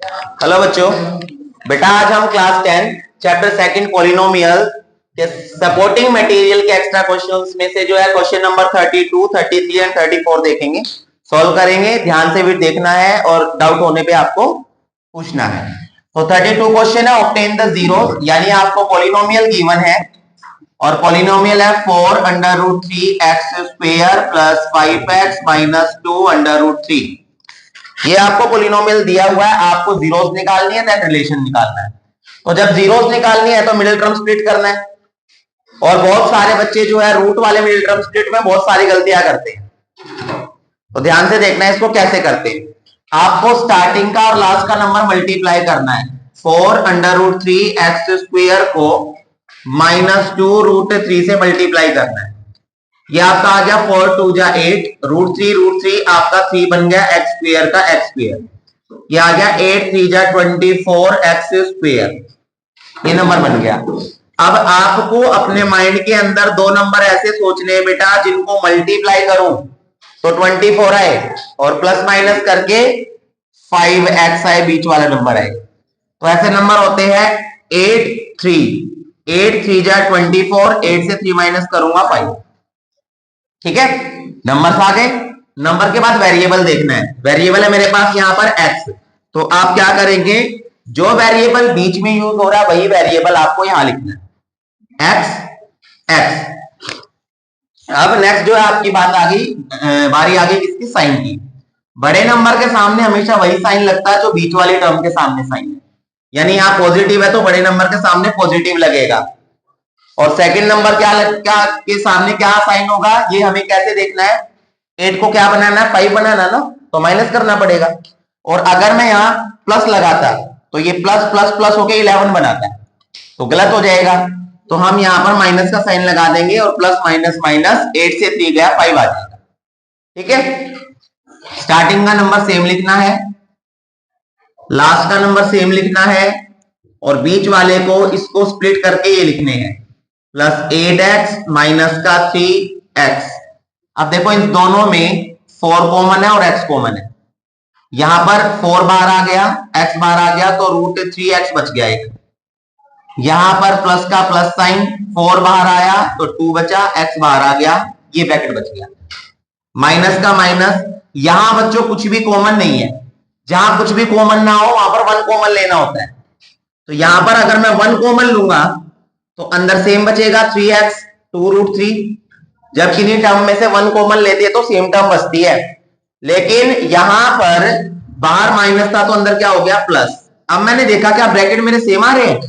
Hello बच्चों, बेटा आज हम क्लास 10 चैप्टर सेकंड पॉलिनोमियल के सपोर्टिंग मटेरियल के एक्स्ट्रा क्वेश्चंस में से जो है क्वेश्चन नंबर 32, 33 एंड 34 देखेंगे, सॉल्व करेंगे। ध्यान से भी देखना है और डाउट होने पे आपको पूछना है। तो 32 क्वेश्चन है ऑब्टेन द जीरोस, यानी आपको पॉलिनोमियल गिवन है और पॉलिनोमियल है 4 under root 3 x square plus 5x minus 2 under root 3। ये आपको पॉलिनोमियल दिया हुआ है, आपको जीरोस निकालनी है, दैट रिलेशन निकालना है। तो जब जीरोस निकालनी है तो मिडिल टर्म स्प्लिट करना है। और बहुत सारे बच्चे जो है रूट वाले मिडिल टर्म स्प्लिट में बहुत सारी गलतियां करते हैं, तो ध्यान से देखना है इसको कैसे करते हैं। आपको स्टार्टिंग का और लास्ट का नंबर मल्टीप्लाई करना है। 4 अंडर रूट 3 एक्स स्क्वायर को माइनस 2 रूट 3 से मल्टीप्लाई करना है। ये आपका आ गया 4 2 जा 8, रूट 3 आपका 3 बन गया एक्स स्क्वायर का एक्स स्क्वायर। ये आ गया 8 3 जा 24 एक्स स्क्वायर, ये नंबर बन गया। अब आपको अपने माइंड के अंदर दो नंबर ऐसे सोचने हैं बेटा जिनको मल्टीप्लाई करूं तो 24 आए और प्लस माइनस करके 5x आए, बीच वाला नंबर आए। तो ऐसे नंबर होते हैं 8 3 जा 24, 8 से 3 माइनस करूंगा 5। ठीक है, नंबर आ गए। नंबर के बाद वेरिएबल देखना है। वेरिएबल है मेरे पास यहाँ पर x, तो आप क्या करेंगे, जो वेरिएबल बीच में यूज हो रहा है वही वेरिएबल आपको यहां लिखना है, x। अब नेक्स्ट जो है आपकी बात आ गई, बारी आ गई किसकी, साइन की। बड़े नंबर के सामने हमेशा वही साइन लगता है जो बीच वाले टर्म के सामने साइन है, यानी यहाँ पॉजिटिव है तो बड़े नंबर के सामने पॉजिटिव लगेगा। और सेकंड नंबर क्या के सामने क्या साइन होगा, ये हमें कैसे देखना है। 8 को क्या बनाना है, 5 बनाना ना, तो माइनस करना पड़ेगा। और अगर मैं यहाँ प्लस लगाता तो ये प्लस प्लस प्लस होके 11 बनाता है, तो गलत हो जाएगा। तो हम यहाँ पर माइनस का साइन लगा देंगे और प्लस माइनस माइनस 8 से 3 गया 5 आ जाएगा। ठीक है, स्टार्टिंग का नंबर सेम लिखना है, लास्ट का नंबर सेम लिखना है, और बीच वाले को इसको स्प्लिट करके ये लिखने हैं प्लस 8x माइनस का 3x। अब देखो इन दोनों में 4 कॉमन है और x कॉमन है। यहां पर 4 बाहर आ गया, x बाहर आ गया, तो रूट 3x बच गया एक। यहां पर प्लस का प्लस साइन, 4 बाहर आया तो 2 बचा, x बाहर आ गया, ये ब्रैकेट बच गया। माइनस का माइनस, यहां बच्चों कुछ भी कॉमन नहीं है, जहां कुछ भी कॉमन ना हो वहां पर 1 कॉमन लेना होता है। तो यहां पर अगर मैं 1 कॉमन लूंगा तो अंदर सेम बचेगा 3x 2 रूट 3। जब किन्हीं टर्म में से 1 कॉमन लेते हैं तो सेम टर्म बचती है, लेकिन यहां पर बाहर माइनस था तो अंदर क्या हो गया प्लस। अब मैंने देखा क्या ब्रैकेट मेरे सेम आ रहे हैं,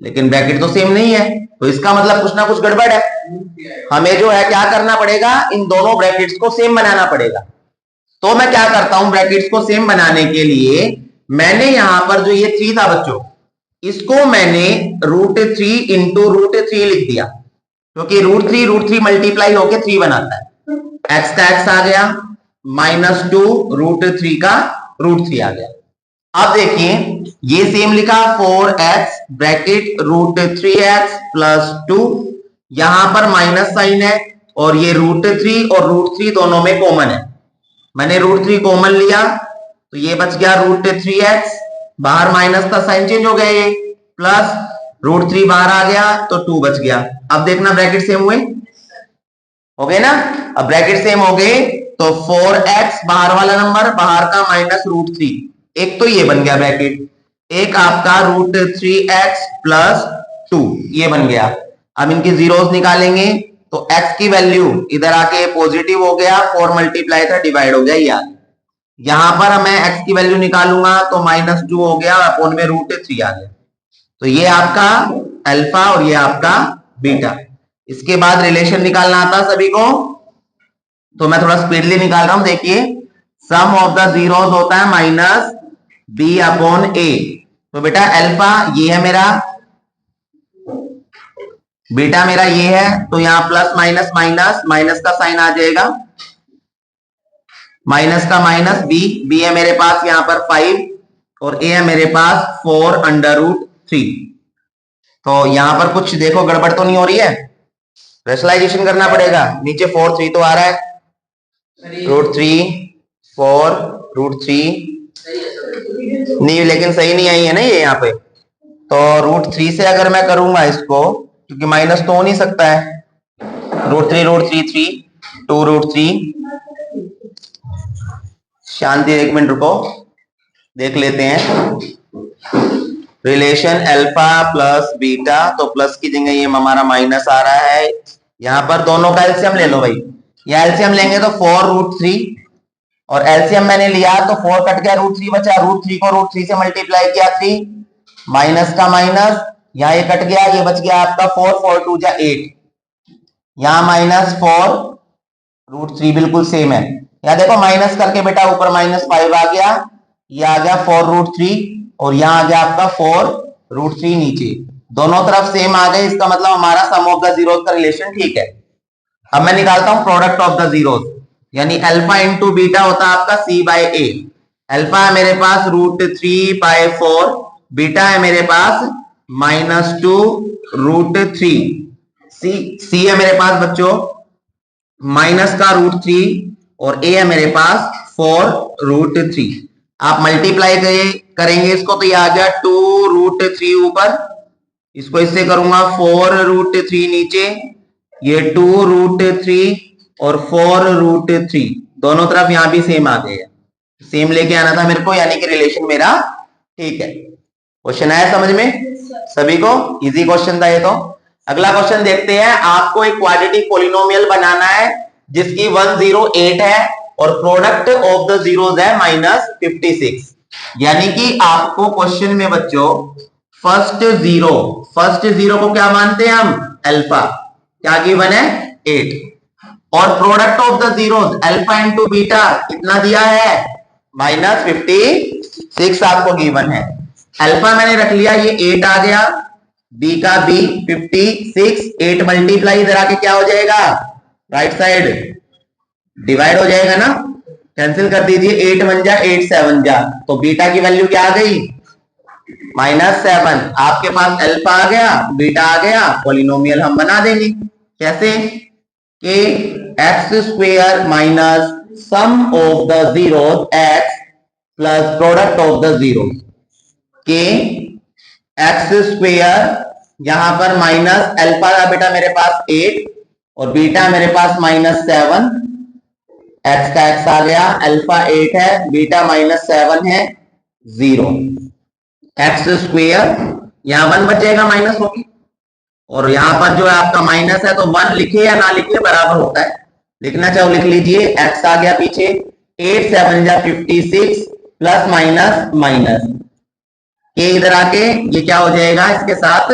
लेकिन ब्रैकेट तो सेम नहीं है, तो इसका मतलब कुछ ना कुछ गड़बड़ है। हमें जो है क्या करना पड़ेगा, इन दोनों ब्रैकेट्स को सेम बनाना पड़ेगा। तो मैं क्या करता हूं, ब्रैकेट्स को सेम बनाने के लिए मैंने यहां पर जो ये 3 था बच्चों, इसको मैंने रूट 3 इंटू रूट 3 लिख दिया, क्योंकि रूट 3 मल्टीप्लाई होके 3 बनाता है। एक्स का एक्स आ गया, माइनस 2 रूट 3 का रूट 3 आ गया। अब देखिए ये सेम लिखा 4x bracket root 3x plus 2, यहां पर माइनस साइन है और ये रूट 3 और रूट 3 दोनों में कॉमन है। मैंने रूट 3 कॉमन लिया तो ये बच गया रूट 3x, बाहर माइनस का साइन चेंज हो गया, ये प्लस रूट 3 बाहर आ गया तो 2 बच गया। अब देखना ब्रैकेट सेम हुए, हो गए ना। अब ब्रैकेट सेम हो गए तो 4x बाहर वाला नंबर, बाहर का माइनस रूट 3, एक तो ये बन गया ब्रैकेट, एक आपका रूट 3x प्लस 2 ये बन गया। अब इनकी जीरोस निकालेंगे तो x की वैल्यू इधर आके पॉजिटिव हो गया, 4 मल्टीप्लाई था डिवाइड हो गया यार। यहां पर मैं x की वैल्यू निकालूंगा तो माइनस 2 हो गया, अपोन में रूट 3 आ गया। तो ये आपका अल्फा और ये आपका बीटा। इसके बाद रिलेशन निकालना आता सभी को, तो मैं थोड़ा स्पीडली निकाल रहा हूं। देखिए सम ऑफ द जीरोस होता है माइनस बी अपॉन ए। तो बेटा अल्फा ये है मेरा, बीटा मेरा ये है, तो यहां प्लस माइनस माइनस माइनस का साइन आ जाएगा, माइनस का माइनस बी है मेरे पास यहां पर 5 और ए है मेरे पास 4 अंडर रूट 3। तो यहां पर कुछ देखो गड़बड़ तो नहीं हो रही है, रेशनलाइजेशन करना पड़ेगा। नीचे 4 3 तो आ रहा है, रूट 3 4 रूट 3 नहीं, लेकिन सही नहीं आई है ना ये यहाँ पे। तो √3 से अगर मैं करूंगा इसको, क्योंकि माइनस तो हो नहीं सकता है, √3 2√3। शांति, एक मिनट रुको, देख लेते हैं। रिलेशन अल्फा प्लस बीटा, तो प्लस की जगह ये हमारा माइनस आ रहा है। यहां पर दोनों का एलसीएम ले लो भाई। ये एलसीएम लेंगे तो 4√3, और एलसीएम मैंने लिया तो 4 कट गया, √3 बचा। √3 को √3 से मल्टीप्लाई किया 3, माइनस का माइनस, यहाँ ये कट गया, ये बच गया आपका 4, 4 2 जा 8, यहाँ -4, √3 बिल्कुल सेम है। यहाँ देखो माइनस करके बेटा ऊपर -5 आ गया, ये आ गया 4√3, और यहाँ आ गया आपका 4√3 नीचे, दोनों तरफ सेम आ गए। इसका मतलब हमारा सम ऑफ द जीरोस का रिलेशन ठीक है। अब मैं निकालता हूं प्रोडक्ट ऑफ द जीरोस, यानी अल्फा इंटू बीटा होता है आपका C/A। अल्फा है मेरे पास √3/4, बीटा है मेरे पास -2√3, सी है मेरे पास बच्चों माइनस का √3, और ए है मेरे पास 4√3। आप मल्टीप्लाई करेंगे इसको तो ये आ गया 2√3 ऊपर, इसको इससे करूंगा 4√3 नीचे, ये 2√3 और 4√3, दोनों तरफ यहां भी सेम आ गए, सेम लेके आना था मेरे को, यानी कि रिलेशन मेरा ठीक है। क्वेश्चन आया समझ में सभी को? इजी क्वेश्चन था ये तो। अगला क्वेश्चन देखते हैं। आपको एक क्वाड्रेटिक पॉलिनोमियल बनाना है जिसकी 108 है और प्रोडक्ट ऑफ द जीरोस है -56, यानी कि आपको क्वेश्चन में बच्चों फर्स्ट जीरो को क्या मानते हैं हम? अल्फा, क्या गिवन है? 8, और product of the zeros alpha into beta कितना दिया है? -56 आपको गिवन है। अल्फा मैंने रख लिया, ये 8 आ गया, बी का बी 56, 8 मल्टीप्लाई इधर आके क्या हो जाएगा? राइट साइड डिवाइड हो जाएगा ना, कैंसिल कर दीजिए, 8 1 जा 8 7 जा, तो बीटा की वैल्यू क्या आ गई? -7। आपके पास अल्फा आ गया, बीटा आ गया, पॉलिनोमियल हम बना देंगे। कैसे? कि x² minus sum of the zeros x plus product of the zeros, के x², यहां पर माइनस अल्फा का बेटा मेरे पास 8 और बीटा मेरे पास -7, x का x आ गया, अल्फा 8 है, बीटा -7 है, 0, x², यहां 1 बचेगा, माइनस होगी, और यहां पर जो है आपका माइनस है, तो 1 लिखे या ना लिखे बराबर होता है, लिखना चाहो लिख लीजिए। x आ गया पीछे, 8 7 जा 56 प्लस माइनस माइनस, के इधर आके ये क्या हो जाएगा? इसके साथ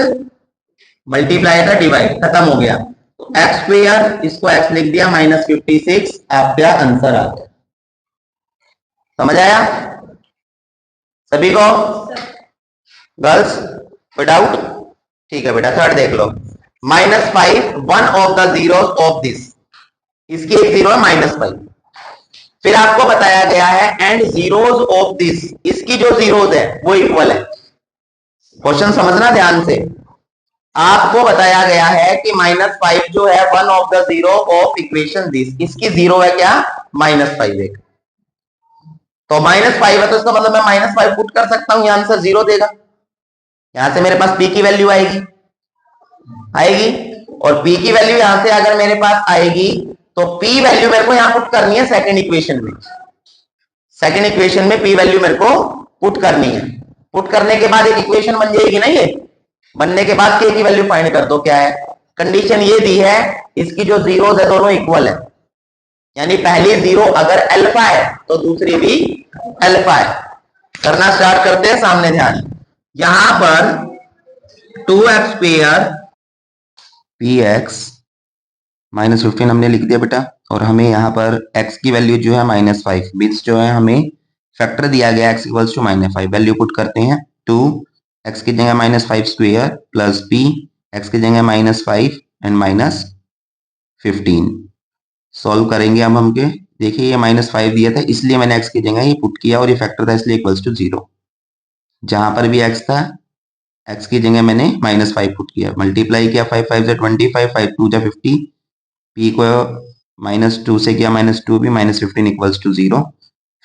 मल्टीप्लाई का डिवाइड, खत्म हो गया, तो x², इसको x लिख दिया, -56 आपका आंसर आ गया। समझ आया सभी को? गर्ल्स कोई डाउट? ठीक है बेटा, थर्ड देख लो। -5 one of the zeros of this, इसकी एक जीरो है -5, फिर आपको बताया गया है एंड जीरोस ऑफ दिस, इसकी जो जीरोस है वो इक्वल है। क्वेश्चन समझना ध्यान से। आपको बताया गया है कि -5 जो है one of the zero of equation this, इसकी जीरो है क्या? -5 एक, तो -5 है तो इसका मतलब मैं -5 पुट कर सकता हूं, यहां आंसर 0 देगा। यहां से मेरे पास p की वैल्यू आएगी, और p की वैल्यू यहां से अगर मेरे पास आएगी तो p वैल्यू मेरे को यहां पुट करनी है सेकंड इक्वेशन में। सेकंड इक्वेशन में p वैल्यू मेरे को पुट करनी है। पुट करने के बाद एक इक्वेशन बन जाएगी ना, ये बनने के बाद k की वैल्यू फाइंड कर दो क्या है। कंडीशन ये दी है, इसकी जो जीरोस है दोनों इक्वल है, यानी पहली जीरो अगर अल्फा है तो दूसरी भी अल्फा है। करना स्टार्ट करते हैं, सामने ध्यान। यहां पर 2x² px -15 हमने लिख दिया बेटा, और हमें यहाँ पर x की वैल्यू जो है -5, मीन्स जो है हमें फैक्टर दिया गया x equals to -5, value put करते हैं 2 x की जगह -5² प्लस p x की जगह -5 एंड -15। सॉल्व करेंगे अब हमके, देखिए ये -5 दिया था इसलिए मैंने x की जगह ये पुट किया, और ये फैक्टर था इसलिए इक्वल्स टू 0। जहां पर भी x था, x की जगह मैंने -5 पुट किया, मल्टीप्लाई किया, 5 5 से 25, 5 2 जा 50, p को -2 से किया -2 भी, -15 इक्वल्स टू 0,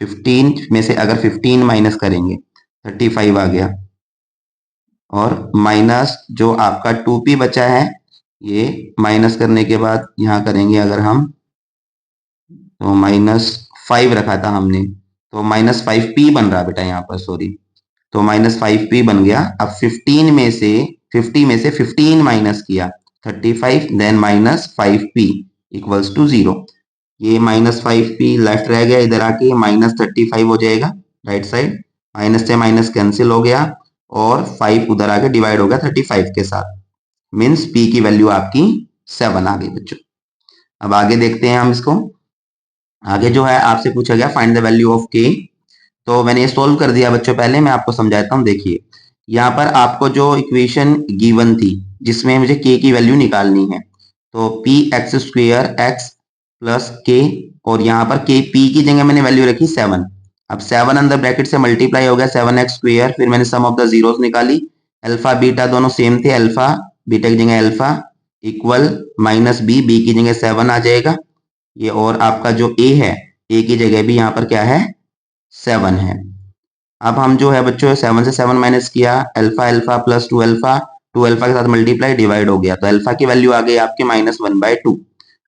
15 में से अगर 15 माइनस करेंगे 35 आ गया, और माइनस जो आपका 2p बचा है, ये माइनस करने के बाद यहां करेंगे अगर हम, तो -5 रखा था हमने, तो -5p बन रहा बेटा यहाँ पर, सॉरी, तो -5p बन गया। अब 15 में से 50 में से 15 माइनस किया 35, देन -5p इक्वल्स टू 0। ये -5p लेफ्ट रह गया, इधर आके -35 हो जाएगा राइट साइड, माइनस से माइनस कैंसिल हो गया, और 5 उधर आके डिवाइड हो गया 35 के साथ, मीन्स p की वैल्यू आपकी 7 आ गई बच्चों। अब आगे देखते हैं हम इसको। आगे जो है आपसे पूछा गया find the value of k, तो मैंने ये सोल्व कर दिया बच्चों। पहले मैं आपको समझाता हूँ, देखिए यहाँ पर आपको जो इक्वेशन गिवन थी जिसमें मुझे k की वैल्यू निकालनी है, तो p(x²) x प्लस k, और यहाँ पर k p की जगह मैंने वैल्यू रखी 7। अब 7 अंदर ब्रैकेट से मल्टीप्लाई हो गया 7x², फिर मैंने सम ऑफ द जीरोस निकाली, अल्फा बीटा दोनों सेम थे, अल्फा बीटा की जगह अल्फा इक्वल -b, b की जगह 7 आ जाएगा ये, और आपका जो a है, a की जगह भी यहाँ पर क्या है, 7 है। अब हम जो है बच्चों 7 से 7 माइनस किया, alpha alpha plus 2 alpha, 2 alpha के साथ मल्टीप्लाई डिवाइड हो गया, तो अल्फा की वैल्यू आ गई आपके -1/2।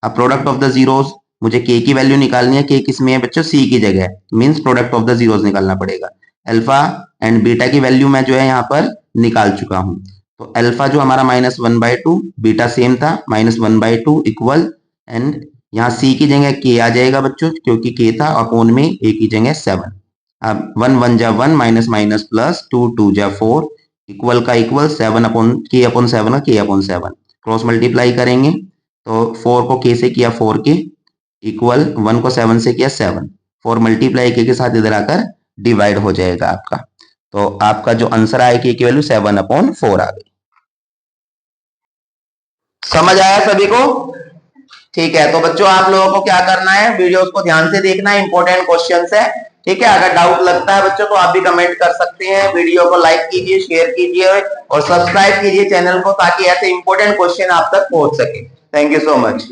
अब प्रोडक्ट ऑफ द जीरोस, मुझे k की वैल्यू निकालनी है, k किस में है बच्चों, c की जगह, means product of the zeros निकालना पड़ेगा। अल्फा एंड बीटा की वैल्यू मैं जो है यहाँ पर निकाल चुका हूँ, तो अल्फा जो हमारा -1/2, बीटा सेम था -1/2 इक्वल, एंड यहाँ c की जगह k आ जाएगा बच्चों, क्योंकि k था, अपॉन में a की जगह 7। अब 1 1 जा 1, माइनस माइनस प्लस, 2 2 जा 4, इक्वल का इक्वल, 7 अपॉन k/7 का k/7, क्रॉस मल्टीप्लाई करेंगे, तो 4 को k से किया 4k इक्वल, 1 को 7 से किया 7, 4 मल्टीप्लाई k के साथ इधर आकर डिवाइड हो जाएगा आपका, तो आपका जो आंसर आया k की वैल्यू 7/4 आ गई। समझ आया सभी को? ठीक है, तो बच्चों आप लोगों को क्या करना है, वीडियोस को ध्यान से देखना है, इंपॉर्टेंट क्वेश्चंस है, ठीक है। अगर डाउट लगता है बच्चों तो आप भी कमेंट कर सकते हैं, वीडियो को लाइक कीजिए, शेयर कीजिए और सब्सक्राइब कीजिए चैनल को, ताकि ऐसे इंपॉर्टेंट क्वेश्चन आप तक पहुंच सके। Thank you so much.